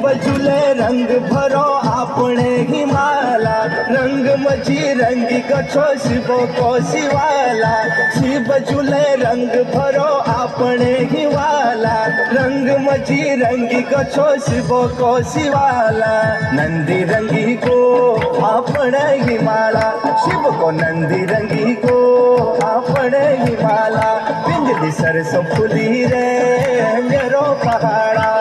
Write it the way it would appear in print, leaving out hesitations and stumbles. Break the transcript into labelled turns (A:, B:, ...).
A: बजुले रंग भरो आपणे हिमाला रंग मजी रंगी गछो शिवो को शिवाला सी बजुले रंग भरो आपणे हिमाला रंग मजी रंगी गछो शिवो को शिवाला नंदी रंगी को आपणे हिमाला शिव को नंदी रंगी को आपणे हिमाला पिंजली सरसों फुली रे मेरो पहाड़ा